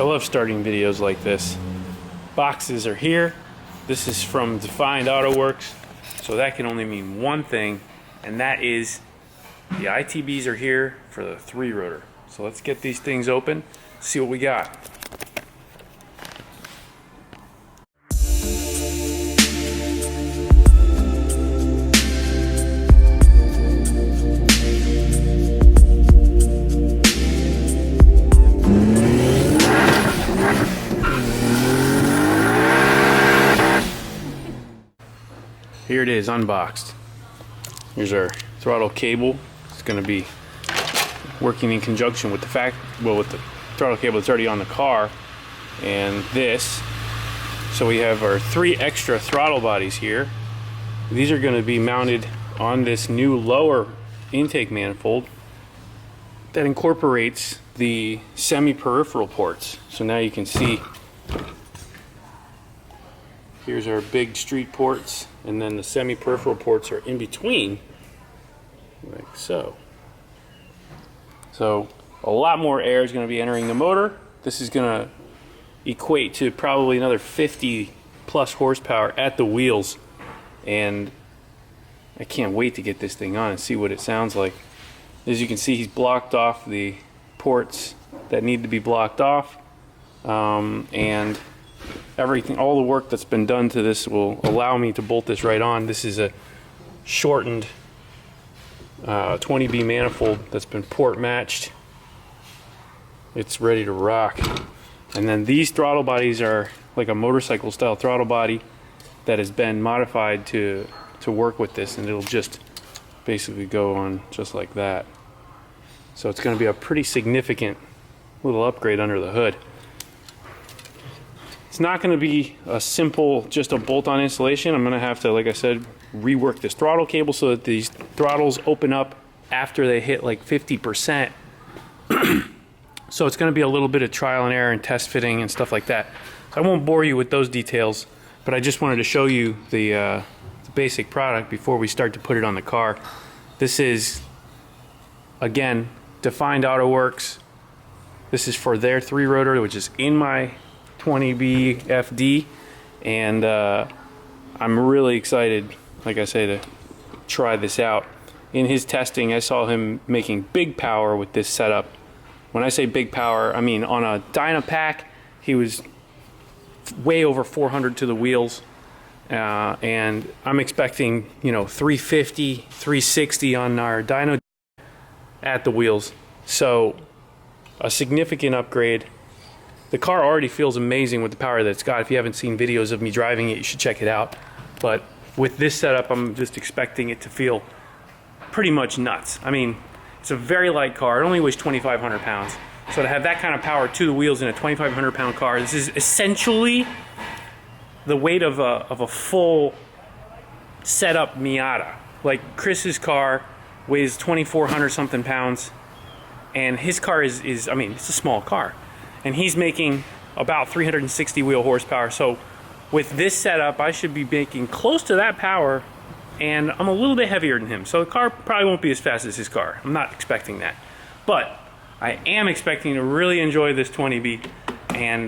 I love starting videos like this. Boxes are here. This is from Defined Auto Works, so that can only mean one thing, and that is the ITBs are here for the 3-rotor. So let's get these things open, see what we got. Here it is, unboxed. Here's our throttle cable. It's going to be working in conjunction with with the throttle cable that's already on the car, and this. So we have our 3 extra throttle bodies here. These are going to be mounted on this new lower intake manifold that incorporates the semi-peripheral ports. So now you can see. Here's our big street ports, and then the semi-peripheral ports are in between, like so. So a lot more air is going to be entering the motor. This is going to equate to probably another 50 plus horsepower at the wheels, and I can't wait to get this thing on and see what it sounds like. As you can see, he's blocked off the ports that need to be blocked off, and everything, all the work that's been done to this will allow me to bolt this right on. This is a shortened 20B manifold that's been port matched. It's ready to rock. And then these throttle bodies are like a motorcycle style throttle body that has been modified to work with this, and it'll just basically go on just like that. So it's going to be a pretty significant little upgrade under the hood. It's not going to be a simple, just a bolt-on installation. I'm going to have to, like I said, rework this throttle cable so that these throttles open up after they hit like 50%. So it's going to be a little bit of trial and error and test fitting and stuff like that. So I won't bore you with those details, but I just wanted to show you the basic product before we start to put it on the car. This is, again, Defined Auto Works. This is for their 3-rotor, which is in my 20B FD, and I'm really excited, like I say, to try this out. In his testing, I saw him making big power with this setup. When I say big power, I mean on a dyno pack, he was way over 400 to the wheels, and I'm expecting, you know, 350, 360 on our dyno at the wheels. So a significant upgrade. The car already feels amazing with the power that it's got. If you haven't seen videos of me driving it, you should check it out. But with this setup, I'm just expecting it to feel pretty much nuts. I mean, it's a very light car. It only weighs 2,500 pounds. So to have that kind of power to the wheels in a 2,500 pound car, this is essentially the weight of a full setup Miata. Like Chris's car weighs 2,400 something pounds, and his car is I mean, it's a small car. And he's making about 360 wheel horsepower. So with this setup, I should be making close to that power, and I'm a little bit heavier than him. So the car probably won't be as fast as his car. I'm not expecting that. But I am expecting to really enjoy this 20B. And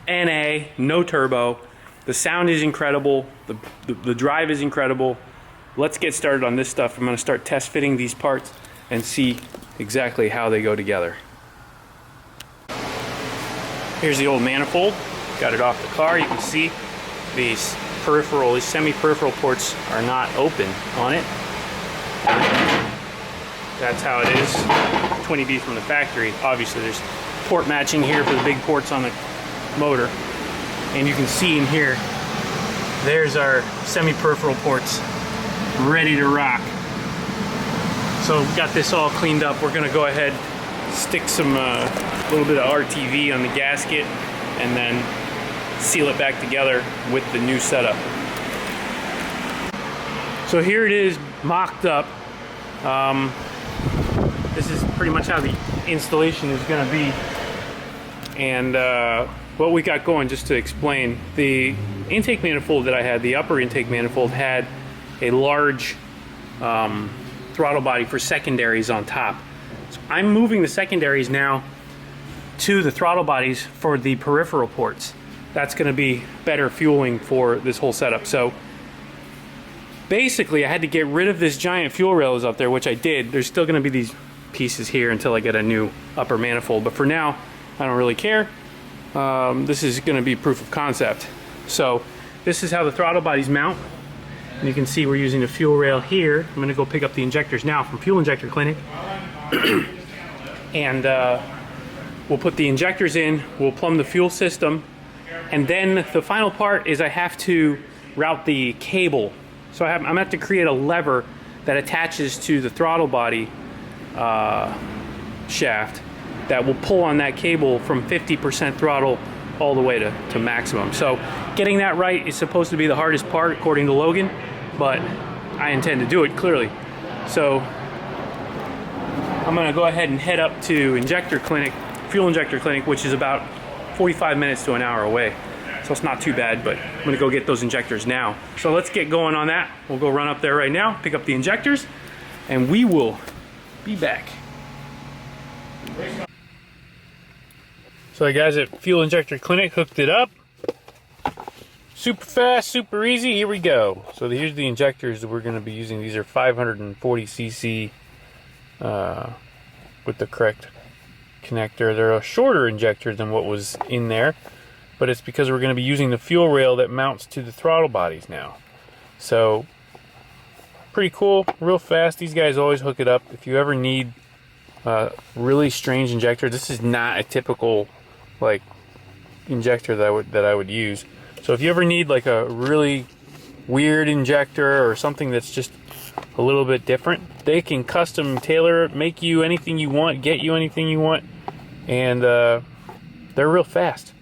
NA, no turbo. The sound is incredible. The drive is incredible. Let's get started on this stuff. I'm going to start test fitting these parts and see exactly how they go together. Here's the old manifold. Got it off the car. You can see these semi-peripheral ports are not open on it. That's how it is. 20B from the factory. Obviously there's port matching here for the big ports on the motor. And you can see in here, there's our semi-peripheral ports ready to rock. So we've got this all cleaned up. We're gonna go ahead, stick some little bit of RTV on the gasket, and then seal it back together with the new setup. So here it is, mocked up. This is pretty much how the installation is going to be. And what we got going, just to explain, the intake manifold that I had, the upper intake manifold, had a large throttle body for secondaries on top. So I'm moving the secondaries now to the throttle bodies for the peripheral ports. That's going to be better fueling for this whole setup. So basically I had to get rid of this giant fuel rails up there, which I did. There's still going to be these pieces here until I get a new upper manifold, but for now I don't really care. This is going to be proof of concept. So this is how the throttle bodies mount, and you can see we're using the fuel rail here. I'm going to go pick up the injectors now from Fuel Injector Clinic and we'll put the injectors in, we'll plumb the fuel system, and then the final part is I have to route the cable. So I'm going to have to create a lever that attaches to the throttle body shaft that will pull on that cable from 50% throttle all the way to maximum. So getting that right is supposed to be the hardest part according to Logan, but I intend to do it clearly. So I'm going to go ahead and head up to Fuel Injector Clinic, which is about 45 minutes to an hour away. So it's not too bad, but I'm going to go get those injectors now. So let's get going on that. We'll go run up there right now, pick up the injectors, and we will be back. So the guys at Fuel Injector Clinic hooked it up. Super fast, super easy. Here we go. So here's the injectors that we're going to be using. These are 540cc with the correct connector. They're a shorter injector than what was in there, but it's because we're going to be using the fuel rail that mounts to the throttle bodies now. So pretty cool, real fast. These guys always hook it up. If you ever need a really strange injector, this is not a typical like injector that I would use. So if you ever need like a really weird injector or something that's just a little bit different, they can custom tailor it, make you anything you want, get you anything you want, and they're real fast.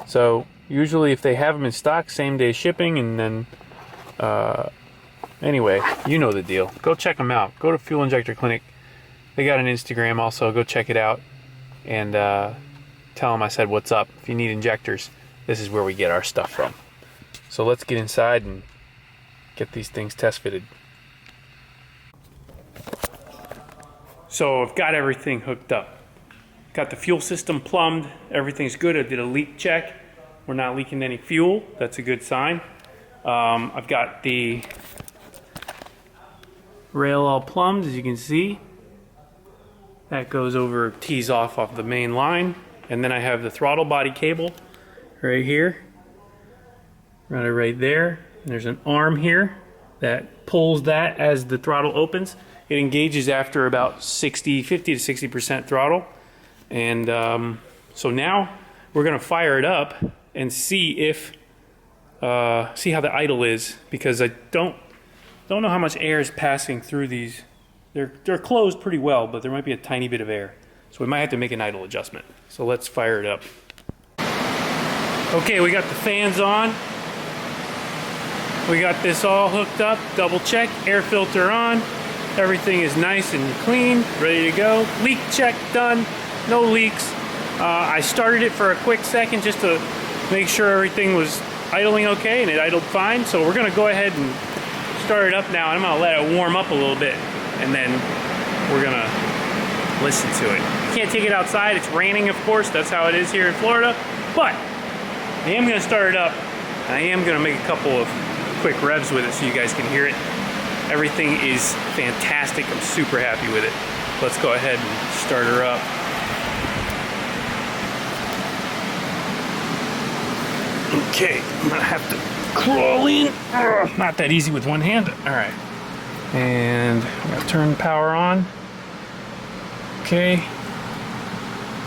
So usually if they have them in stock, same day shipping. And then anyway, you know the deal. Go check them out. Go to Fuel Injector Clinic. They got an Instagram also. Go check it out and tell them I said what's up. If you need injectors, this is where we get our stuff from. So let's get inside and get these things test fitted. So I've got everything hooked up. Got the fuel system plumbed. Everything's good. I did a leak check. We're not leaking any fuel. That's a good sign. I've got the rail all plumbed, as you can see. That goes over, tees off the main line. And then I have the throttle body cable right here. Run it right there. And there's an arm here that pulls that as the throttle opens. It engages after about 50 to 60% throttle. And so now we're gonna fire it up and see if, see how the idle is, because I don't know how much air is passing through these. They're closed pretty well, but there might be a tiny bit of air. So we might have to make an idle adjustment. So let's fire it up. Okay, we got the fans on. We got this all hooked up, double check, air filter on. Everything is nice and clean, ready to go. Leak check done, no leaks. I started it for a quick second just to make sure everything was idling okay, and it idled fine. So we're gonna go ahead and start it up now, and I'm gonna let it warm up a little bit, and then we're gonna listen to it. You can't take it outside, it's raining of course, that's how it is here in Florida, but I am gonna start it up, and I am gonna make a couple of quick revs with it so you guys can hear it. Everything is fantastic, I'm super happy with it. Let's go ahead and start her up. Okay, I'm gonna have to crawl in. Not that easy with one hand. All right, and I'm gonna turn the power on. Okay,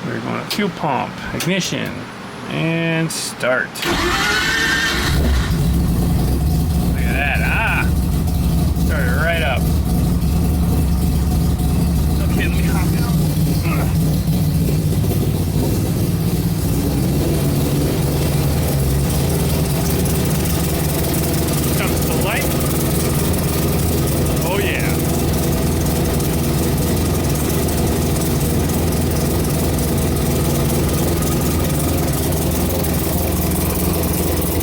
we're going to fuel pump, ignition, and start. Look at that, started right up. Okay, let me hop down. Comes the light. Oh yeah.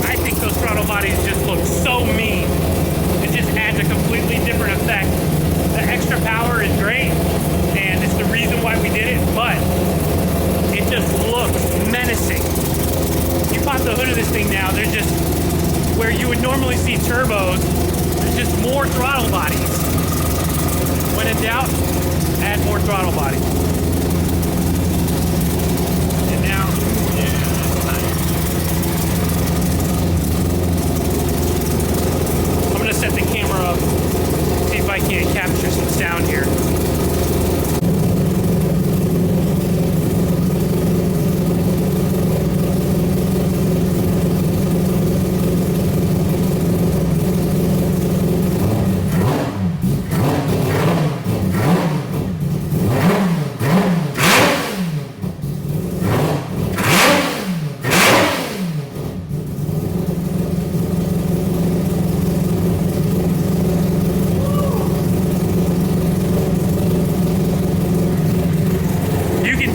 I think those throttle bodies just look so mean. It just adds a completely different effect. The extra power is great, and it's the reason why we did it, but it just looks menacing. You pop the hood of this thing now, there's just, where you would normally see turbos, there's just more throttle bodies. When in doubt, add more throttle bodies. And now, yeah, that's nice. I'm gonna set the camera up, see if I can't capture some sound here.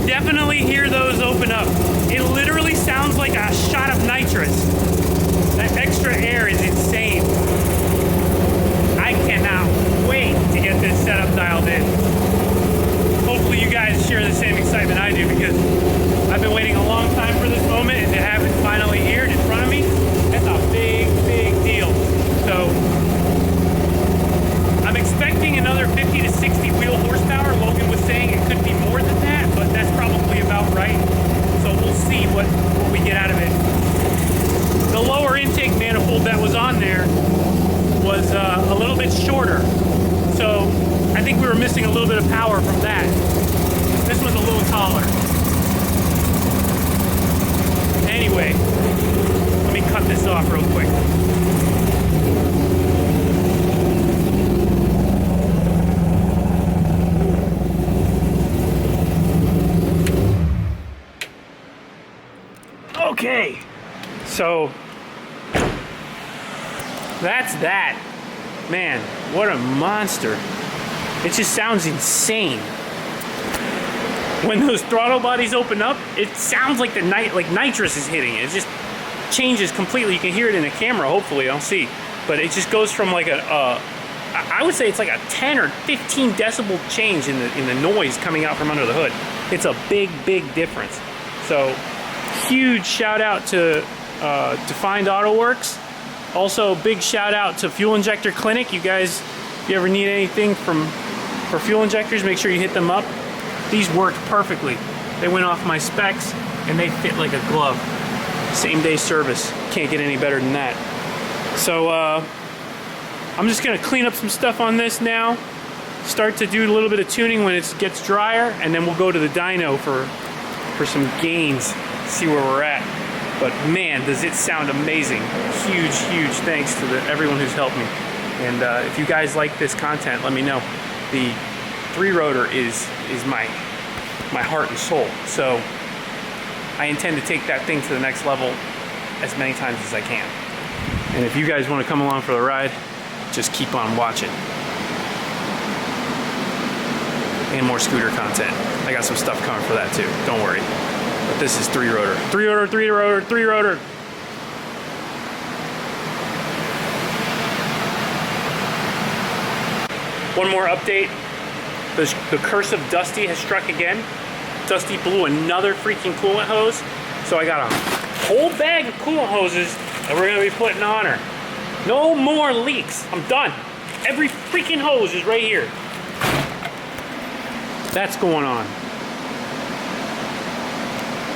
Definitely hear those open up. It literally sounds like a shot of nitrous. That extra air is insane. I cannot wait to get this setup dialed in. Hopefully you guys share the same excitement I do, because I've been waiting a long time for this moment, and to have it finally here in front of me, that's a big, big deal. So I'm expecting another 50 to 60 wheel horsepower. Logan was saying it could be more than that, but that's probably about right. So we'll see what we get out of it. The lower intake manifold that was on there was a little bit shorter. So I think we were missing a little bit of power from that. This one's a little taller. Anyway, let me cut this off real quick. Okay, so that's that. Man, what a monster. It just sounds insane. When those throttle bodies open up, it sounds like like nitrous is hitting it. It just changes completely. You can hear it in the camera, hopefully, I'll see. But it just goes from like I would say it's like a 10 or 15 decibel change in the noise coming out from under the hood. It's a big, big difference. So huge shout out to Defined Auto Works. Also, big shout out to Fuel Injector Clinic. You guys, if you ever need anything for fuel injectors, make sure you hit them up. These worked perfectly. They went off my specs and they fit like a glove. Same day service. Can't get any better than that. So I'm just gonna clean up some stuff on this now. Start to do a little bit of tuning when it gets drier, and then we'll go to the dyno for some gains. See where we're at. But man, does it sound amazing. Huge, huge thanks to everyone who's helped me. And if you guys like this content, let me know. The 3-rotor is my heart and soul. So I intend to take that thing to the next level as many times as I can. And if you guys want to come along for the ride, just keep on watching. And more scooter content. I got some stuff coming for that too, don't worry. But this is 3-rotor. 3-rotor, 3-rotor, 3-rotor. One more update. The curse of Dusty has struck again. Dusty blew another freaking coolant hose. So I got a whole bag of coolant hoses that we're gonna be putting on her. No more leaks. I'm done. Every freaking hose is right here. That's going on.